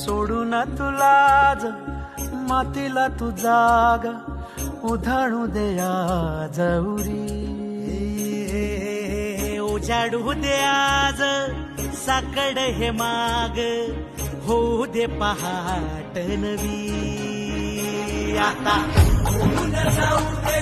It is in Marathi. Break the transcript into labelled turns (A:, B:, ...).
A: सोडून तुलाज मातीला तू जाग उधाणू दे आज उरी
B: उजाडू दे आज साकड हे माग होऊ दे पहाट नवी आता जाऊ दे